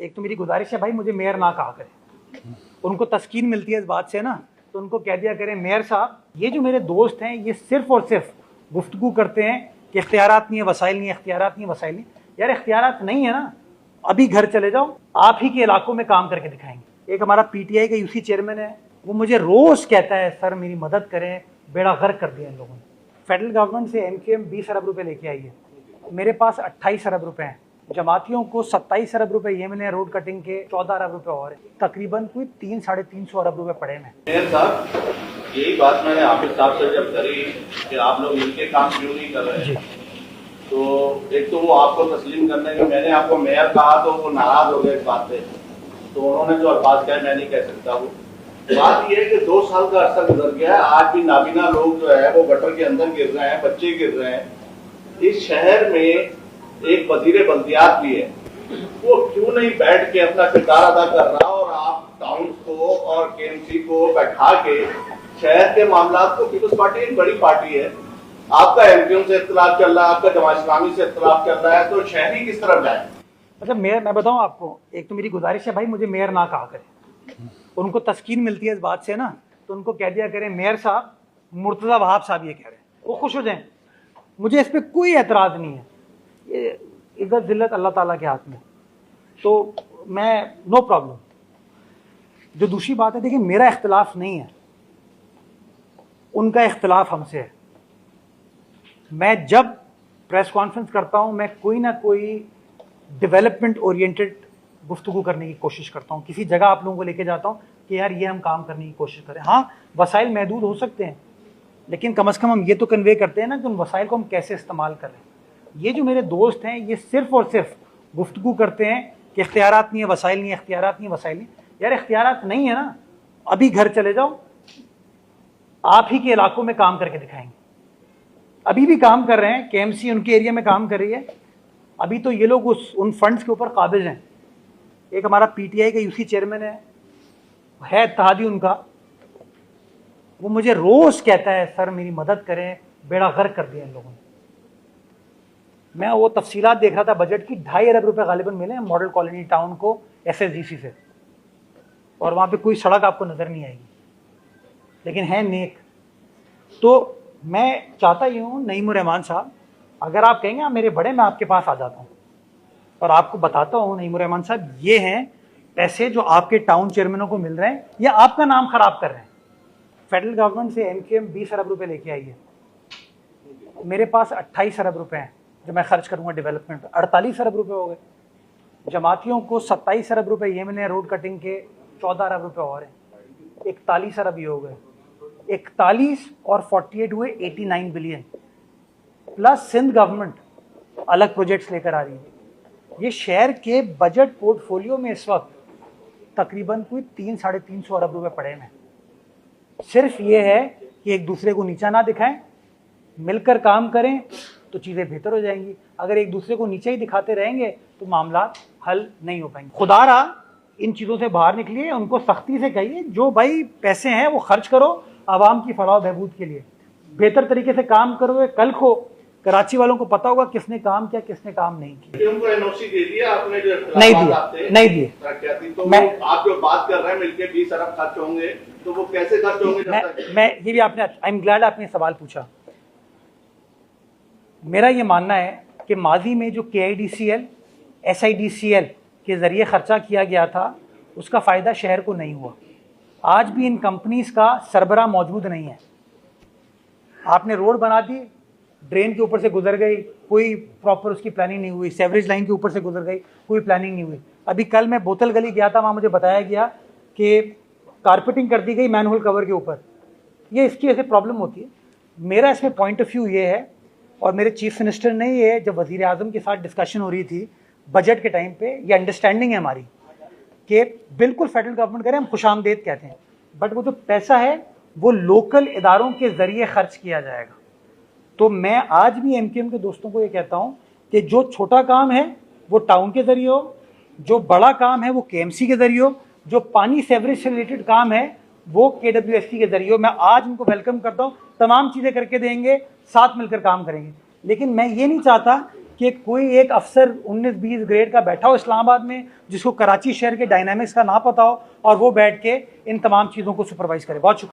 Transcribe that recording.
एक तो मेरी गुजारिश है भाई, मुझे मेयर ना कहा करें। उनको तस्कीन मिलती है इस बात से ना, तो उनको कह दिया करें मेयर साहब, ये जो मेरे दोस्त हैं ये सिर्फ और सिर्फ गुफ्तगू करते हैं कि इख्तियारात नहीं है, वसाइल नहीं है, इख्तियारात नहीं है, वसाइल नहीं। यार इख्तियारात नहीं है ना, अभी घर चले जाओ, आप ही के इलाकों में काम करके दिखाएंगे। एक हमारा पीटीआई का यूसी चेयरमैन है, वो मुझे रोज कहता है सर मेरी मदद करें, बेड़ा गर्क कर दिया इन लोगों ने। फेडरल गवर्नमेंट से एमकेएम 20 अरब रुपए लेके आई है, मेरे पास 28 अरब रुपए हैं। जमातियों को 27 अरब रुपए ये मिले, रोड कटिंग के 14 अरब रुपए और है, तकरीबन कोई 300-350 अरब रुपए पड़े हैं। मेयर साहब, यही बात मैंने हाफिज साहब से जब करी कि आप लोग मिलके काम क्यों नहीं कर रहे हैं, तो एक तो वो आपको तस्लीम करने के, मैंने आपको मेयर कहा तो वो नाराज हो गए इस बात से, तो उन्होंने जो अल्फाज कहे मैं नहीं कह सकता। वो बात ये है कि 2 साल का अरसा गुजर गया है, आज भी नाबीना लोग जो है वो गटर के अंदर गिर रहे हैं, बच्चे गिर रहे हैं। इस शहर में एक वजीर बल्दियात भी है, वो क्यों नहीं बैठ के अपना किरदार अदा कर रहा, और आप टाउन को और केएमसी को बैठा के शहर के मामला को, पीपल्स पार्टी एक बड़ी पार्टी है, आपका एमक्यूएम से इख्तिलाफ चल रहा है, आपका जमात इस्लामी से इख्तिलाफ चल रहा है, तो शहरी किस तरफ जाए? अच्छा मेयर, मैं बताऊं आपको, एक तो मेरी गुजारिश है भाई, मुझे मेयर ना कहा करें। उनको तस्कीन मिलती है इस बात से ना, तो उनको कह दिया करें मेयर साहब, मुर्तज़ा वहाब साहब ये कह रहे हैं, वो खुश हो जाएं। मुझे इस पर कोई एतराज़ नहीं है, ये इज्जत जिल्लत अल्लाह ताला के हाथ में, तो मैं नो प्रॉब्लम। जो दूसरी बात है, देखिए मेरा इख्तिलाफ नहीं है, उनका इख्तिलाफ हमसे है। मैं जब प्रेस कॉन्फ्रेंस करता हूं, मैं कोई ना कोई डेवलपमेंट ओरिएंटेड गुफ्तगू करने की कोशिश करता हूं, किसी जगह आप लोगों को लेके जाता हूं कि यार ये हम काम करने की कोशिश करें। हाँ, वसाइल महदूद हो सकते हैं, लेकिन कम से कम हम ये तो कन्वे करते हैं ना कि उन वसाइल को हम कैसे इस्तेमाल कर रहे हैं। ये जो मेरे दोस्त हैं ये सिर्फ और सिर्फ गुफ्तगू करते हैं कि इख्तियारात नहीं है, वसाइल नहीं है, इख्तियारात नहीं है, वसाइल नहीं। यार इख्तियारात नहीं है ना, अभी घर चले जाओ, आप ही के इलाकों में काम करके दिखाएंगे। अभी भी काम कर रहे हैं, केएमसी उनके एरिया में काम कर रही है, अभी तो ये लोग उन फंड्स के ऊपर काबिज हैं। एक हमारा पीटीआई का यूसी चेयरमैन है इत्तेहादी उनका, वो मुझे रोज कहता है सर मेरी मदद करें, बेड़ा गर्क कर दिया इन लोगों ने। मैं वो तफसीलात देख रहा था बजट की, 2.5 अरब रुपए गालिबन मिले हैं मॉडल कॉलोनी टाउन को एसएसडीसी से, और वहाँ पे कोई सड़क आपको नज़र नहीं आएगी, लेकिन है नेक। तो मैं चाहता ही हूँ नईमुर रहमान साहब, अगर आप कहेंगे आप मेरे बड़े, मैं आपके पास आ जाता हूँ और आपको बताता हूँ नईमुर रहमान साहब ये हैं पैसे जो आपके टाउन चेयरमैनों को मिल रहे हैं, या आपका नाम खराब कर रहे हैं। फेडरल गवर्नमेंट से एमकेएम 20 अरब रुपए लेके आई है, मेरे पास 28 अरब रुपए हैं जो मैं खर्च करूंगा डेवलपमेंट, 48 अरब रुपए हो गए। जमातियों को 27 अरब रुपए ये मिले, रोड कटिंग के 14 अरब रुपए और हैं, 41 अरब ये हो गए। 41 और 48 हुए 89 बिलियन, प्लस सिंध गवर्नमेंट अलग प्रोजेक्ट्स लेकर आ रही है। ये शहर के बजट पोर्टफोलियो में इस वक्त तकरीबन कोई 300-350 अरब रुपए पड़े हैं। सिर्फ ये है कि एक दूसरे को नीचा ना दिखाएं, मिलकर काम करें तो चीज़ें बेहतर हो जाएंगी। अगर एक दूसरे को नीचे ही दिखाते रहेंगे तो मामला हल नहीं हो पाएंगे। खुदारा इन चीज़ों से बाहर निकलिए, उनको सख्ती से कहिए जो भाई पैसे हैं वो खर्च करो आवाम की फलाह बहबूद के लिए, बेहतर तरीके से काम करो। कल को कराची वालों को पता होगा किसने काम किया, किसने काम नहीं किया। उनको एनओसी दे दिया आपने, जो नहीं दिए। तो आप जो बात कर रहे हैं मिलके 20 अरब खर्च होंगे, तो वो कैसे खर्च होंगे? मैं ये भी आपने, आई एम ग्लैड आपने सवाल पूछा। मेरा ये मानना है कि माजी में जो KIDCL SIDCL के ज़रिए ख़र्चा किया गया था उसका फ़ायदा शहर को नहीं हुआ। आज भी इन कंपनीज़ का सरबरा मौजूद नहीं है। आपने रोड बना दी, ड्रेन के ऊपर से गुजर गई, कोई प्रॉपर उसकी प्लानिंग नहीं हुई, सेवरेज लाइन के ऊपर से गुजर गई, कोई प्लानिंग नहीं हुई। अभी कल मैं बोतल गली गया था, वहाँ मुझे बताया गया कि कारपेटिंग कर दी गई मैनहोल कवर के ऊपर। ये इसकी ऐसे प्रॉब्लम होती है। मेरा इसमें पॉइंट ऑफ व्यू ये है, और मेरे चीफ मिनिस्टर ने ये जब वज़ीर आज़म के साथ डिस्कशन हो रही थी बजट के टाइम पे, ये अंडरस्टैंडिंग है हमारी कि बिल्कुल फेडरल गवर्नमेंट करें, हम खुशामदेद कहते हैं, बट वो जो पैसा है वो लोकल इदारों के ज़रिए खर्च किया जाएगा। तो मैं आज भी एमकेएम के दोस्तों को ये कहता हूँ कि जो छोटा काम है वो टाउन के ज़रिए हो, जो बड़ा काम है वो केएमसी के ज़रिए हो, जो पानी सेवरेज से रिलेटेड काम है वो KWSC के ज़रिए हो। मैं आज उनको वेलकम करता हूँ, तमाम चीज़ें करके देंगे, साथ मिलकर काम करेंगे। लेकिन मैं ये नहीं चाहता कि कोई एक अफसर 19-20 ग्रेड का बैठा हो इस्लामाबाद में, जिसको कराची शहर के डायनामिक्स का ना पता हो, और वो बैठ के इन तमाम चीज़ों को सुपरवाइज करे। बहुत शुक्रिया।